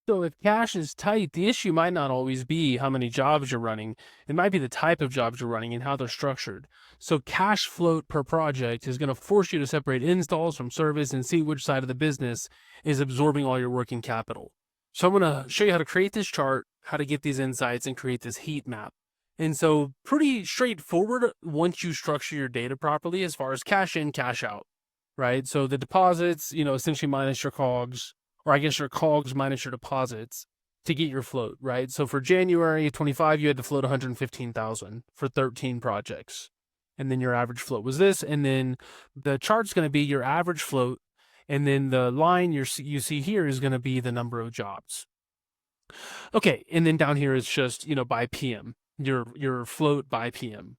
So if cash is tight, the issue might not always be how many jobs you're running. It might be the type of jobs you're running and how they're structured. So cash float per project is going to force you to separate installs from service and see which side of the business is absorbing all your working capital. So I'm going to show you how to create this chart, how to get these insights and create this heat map. And so pretty straightforward once you structure your data properly as far as cash in, cash out, right? So the deposits, essentially minus your COGS, or I guess your COGS minus your deposits to get your float, right? So for January 25, you had to float 115,000 for 13 projects. And then your average float was this. And then the chart's going to be your average float. And then the line you see here is going to be the number of jobs. Okay. And then down here is just, by PM, your float by PM.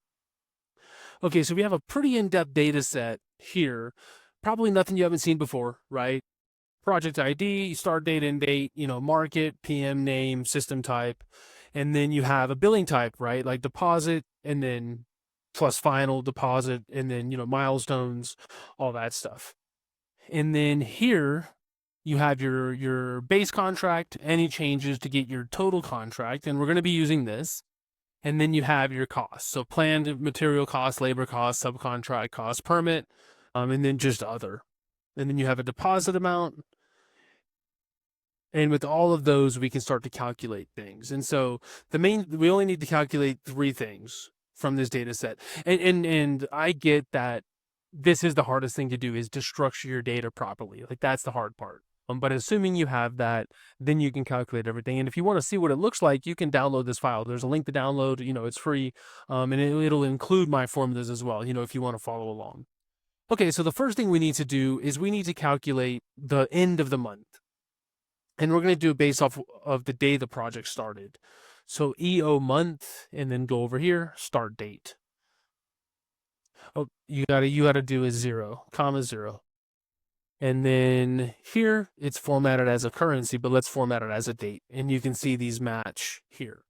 Okay. So we have a pretty in-depth data set here. Probably nothing you haven't seen before, right? Project ID, start date and date, market, PM name, system type, and then you have a billing type, right? Like deposit and then plus final deposit and then, milestones, all that stuff. And then here you have your base contract, any changes to get your total contract, and we're going to be using this. And then you have your costs. So planned material costs, labor costs, subcontract costs, permit, and then just other. And then you have a deposit amount. And with all of those, we can start to calculate things. And so we only need to calculate 3 things from this data set. And I get that this is the hardest thing to do, is to structure your data properly. Like that's the hard part. But assuming you have that, then you can calculate everything. And if you want to see what it looks like, you can download this file. There's a link to download, it's free. And it'll include my formulas as well, if you want to follow along. Okay, so the first thing we need to do is we need to calculate the end of the month. And we're going to do it based off of the day the project started. So EO month, and then go over here, start date. Oh, you gotta do a 0, comma 0. And then here it's formatted as a currency, but let's format it as a date. And you can see these match here.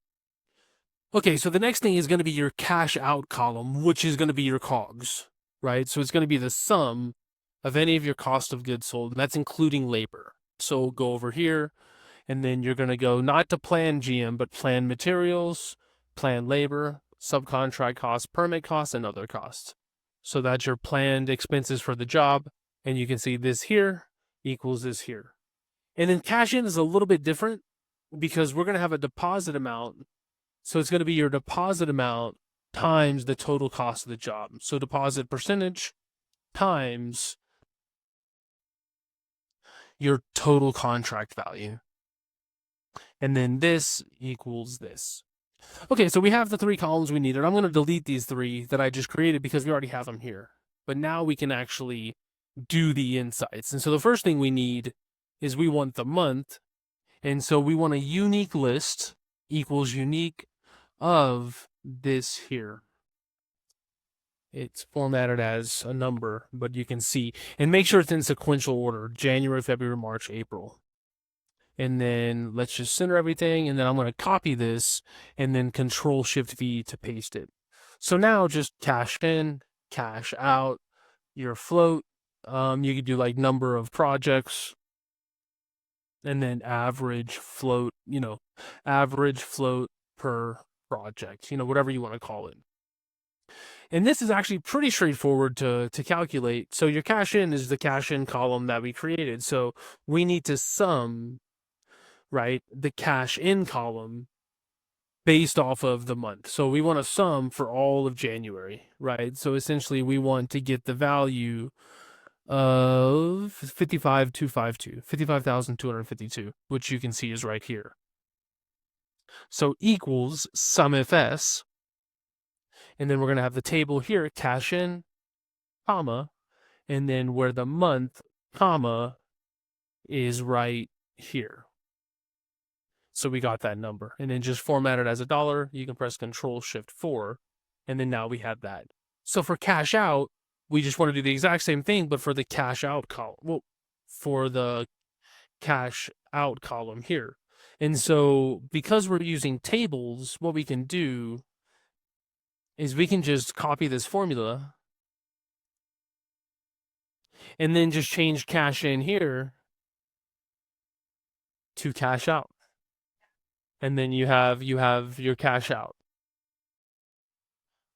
Okay, so the next thing is going to be your cash out column, which is going to be your COGS, right? So it's going to be the sum of any of your cost of goods sold, and that's including labor. So go over here, and then you're going to go not to plan GM, but plan materials, plan labor, subcontract costs, permit costs, and other costs. So that's your planned expenses for the job. And you can see this here equals this here. And then cash in is a little bit different because we're going to have a deposit amount. So it's going to be your deposit amount times the total cost of the job. So deposit percentage times your total contract value. And then this equals this. Okay, so we have the 3 columns we needed. I'm going to delete these 3 that I just created because we already have them here. But now we can actually do the insights. And so the first thing we need is we want the month. And so we want a unique list equals unique of this here. It's formatted as a number, but you can see, and make sure it's in sequential order, January, February, March, April. And then let's just center everything. And then I'm going to copy this and then Control-Shift-V to paste it. So now just cash in, cash out, your float. You could do like number of projects and then average float, average float per project, whatever you want to call it. And this is actually pretty straightforward to calculate. So your cash in is the cash in column that we created. So we need to sum, right, the cash in column based off of the month. So we want to sum for all of January, right? So essentially we want to get the value of 55,252, which you can see is right here. So equals sum FS. And then we're going to have the table here, cash in, comma, and then where the month, comma, is right here. So we got that number. And then just format it as $1. You can press Control-Shift-4, and then now we have that. So for cash out, we just want to do the exact same thing, but for the cash out column. Well, for the cash out column here. And so because we're using tables, what we can do is we can just copy this formula and then just change cash in here to cash out. And then you have your cash out,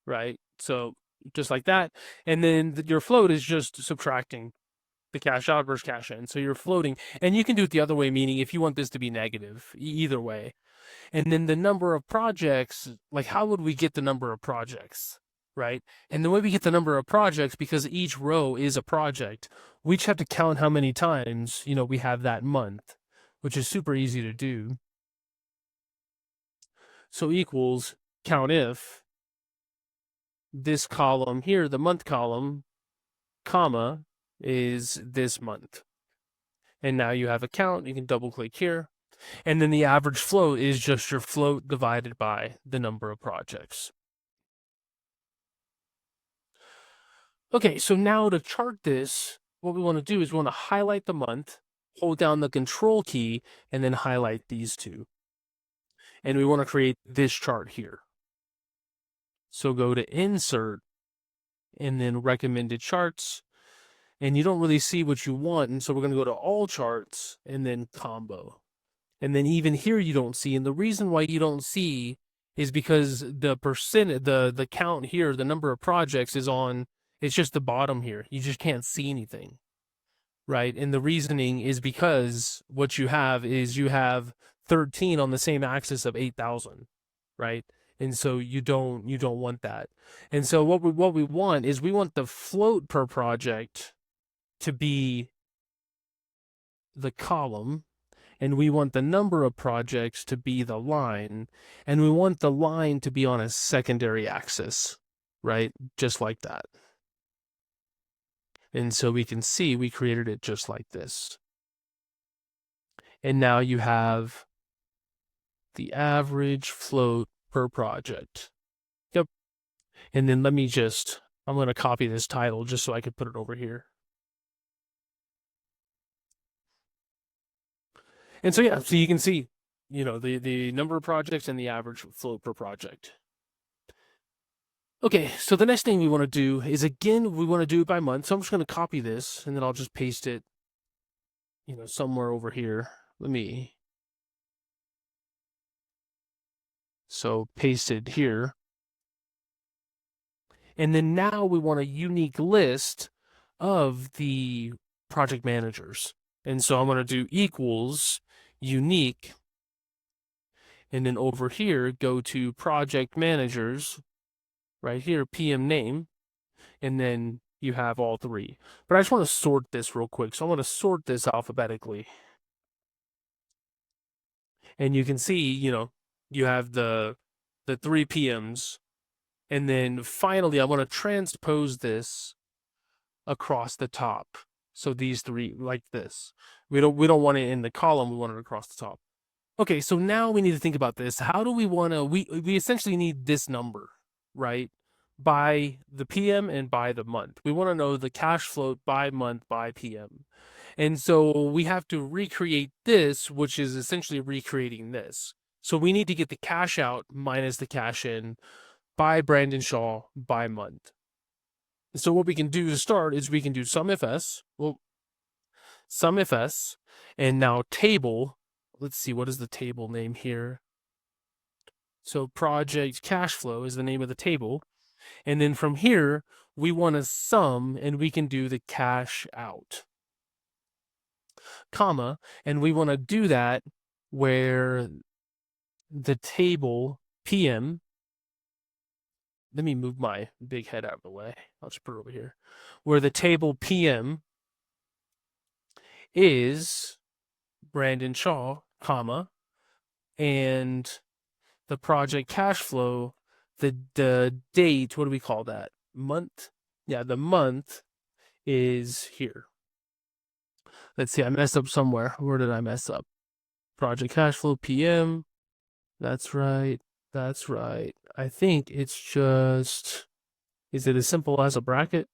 right? So just like that. And then your float is just subtracting the cash out versus cash in. So you're floating, and you can do it the other way, meaning if you want this to be negative, either way. And then the number of projects, like how would we get the number of projects, right? And the way we get the number of projects, because each row is a project, we just have to count how many times, we have that month, which is super easy to do. So equals count if this column here, the month column, comma, is this month. And now you have a count. You can double click here. And then the average float is just your float divided by the number of projects. Okay, so now to chart this, what we want to do is we want to highlight the month, hold down the control key, and then highlight these two. And we want to create this chart here. So go to Insert, and then Recommended Charts, and you don't really see what you want, and so we're going to go to All Charts, and then Combo. And then even here you don't see, and the reason why you don't see is because the the count here, the number of projects is on, it's just the bottom here. You just can't see anything, right? And the reasoning is because what you have is you have 13 on the same axis of 8,000, right? And so you don't want that. And so what we want is we want the float per project to be the column, and we want the number of projects to be the line, and we want the line to be on a secondary axis, right? Just like that. And so we can see we created it just like this. And now you have the average float per project. Yep. And then I'm going to copy this title just so I could put it over here. And so, yeah, so you can see, the number of projects and the average float per project. Okay, so the next thing we want to do is, again, we want to do it by month. So I'm just going to copy this, and then I'll just paste it, somewhere over here. So paste it here. And then now we want a unique list of the project managers. And so I'm going to do equals unique. And then over here, go to project managers, right here, PM name. And then you have all three. But I just want to sort this real quick. So I want to sort this alphabetically. And you can see, you have the three PMs. And then finally, I want to transpose this across the top. So these three, like this. We don't want it in the column, we want it across the top. Okay, so now we need to think about this. How do we want to, we essentially need this number, right? By the PM and by the month. We want to know the cash float by month, by PM. And so we have to recreate this, which is essentially recreating this. So we need to get the cash out minus the cash in by Brandon Shaw by month. So what we can do to start is we can do sum if s. Well, sum if s, and now table. Let's see, what is the table name here? So project cash flow is the name of the table. And then from here, we want to sum, and we can do the cash out, comma, and we want to do that where the table PM, let me move my big head out of the way. I'll just put it over here. Where the table PM is Brandon Shaw, comma, and the project cash flow, the date, what do we call that? Month? Yeah, the month is here. Let's see, I messed up somewhere. Where did I mess up? Project cash flow PM. That's right. That's right. I think it's just, is it as simple as a bracket?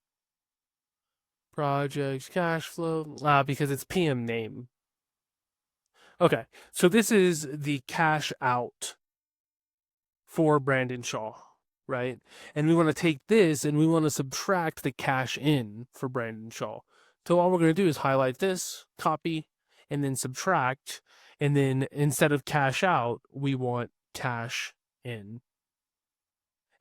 Project cash flow. Because it's PM name. Okay, so this is the cash out for Brandon Shaw, right? And we want to take this and we want to subtract the cash in for Brandon Shaw. So all we're going to do is highlight this, copy, and then subtract. And then instead of cash out, we want cash in.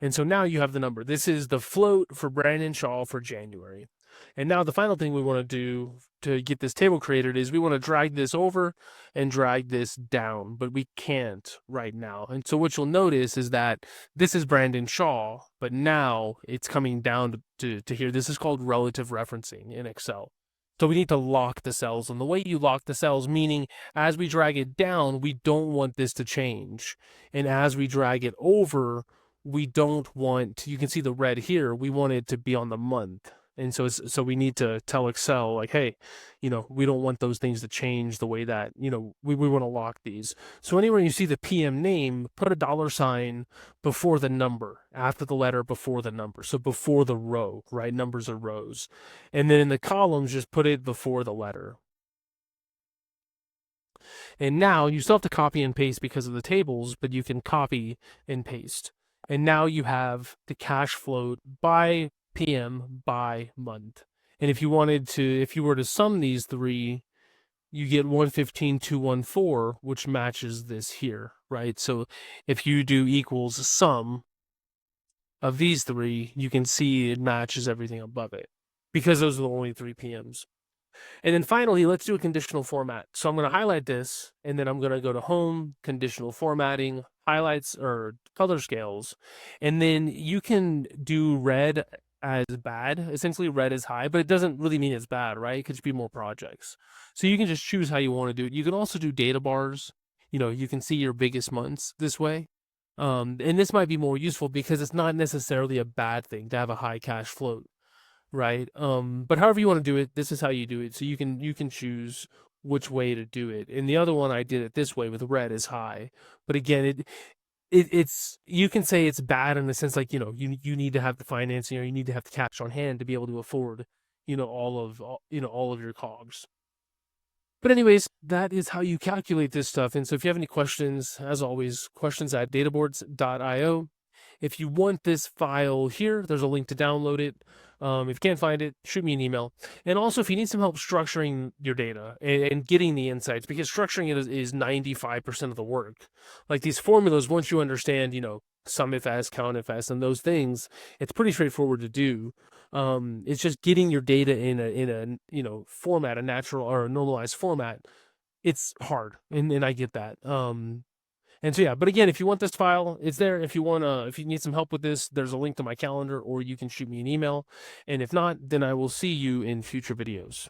And so now you have the number. This is the float for Brandon Shaw for January. And now the final thing we want to do to get this table created is we want to drag this over and drag this down, but we can't right now. And so what you'll notice is that this is Brandon Shaw, but now it's coming down to here. This is called relative referencing in Excel. So we need to lock the cells. And the way you lock the cells, meaning as we drag it down, we don't want this to change. And as we drag it over, we don't want, you can see the red here, we want it to be on the month. And so we need to tell Excel, like, hey, we don't want those things to change the way that, we want to lock these. So anywhere you see the PM name, put a $sign before the number, after the letter, before the number. So before the row, right? Numbers are rows. And then in the columns, just put it before the letter. And now you still have to copy and paste because of the tables, but you can copy and paste. And now you have the cash float by PM by month. And if you were to sum these three, you get 115,214, which matches this here, right? So if you do equals sum of these three, you can see it matches everything above it because those are the only 3 PMs. And then finally, let's do a conditional format. So I'm going to highlight this, and then I'm going to go to Home, Conditional Formatting, Highlights, or Color Scales. And then you can do red as bad. Essentially, red is high, but it doesn't really mean it's bad, right? It could just be more projects. So you can just choose how you want to do it. You can also do data bars. You can see your biggest months this way. And this might be more useful because it's not necessarily a bad thing to have a high cash float. Right. But however you want to do it, this is how you do it. So you can choose which way to do it. And the other one I did it this way with red is high. But again, it's you can say it's bad in the sense like, you need to have the financing or you need to have the cash on hand to be able to afford, all of your cogs. But anyways, that is how you calculate this stuff. And so if you have any questions, as always, questions@databoards.io. If you want this file here, there's a link to download it. If you can't find it, shoot me an email. And also, if you need some help structuring your data and getting the insights, because structuring it is 95% of the work. Like these formulas, once you understand, sum if as, count if as, and those things, it's pretty straightforward to do. It's just getting your data in a format, a natural or a normalized format. It's hard, and I get that. And so, yeah, but again, if you want this file, it's there. If you need some help with this, there's a link to my calendar, or you can shoot me an email. And if not, then I will see you in future videos.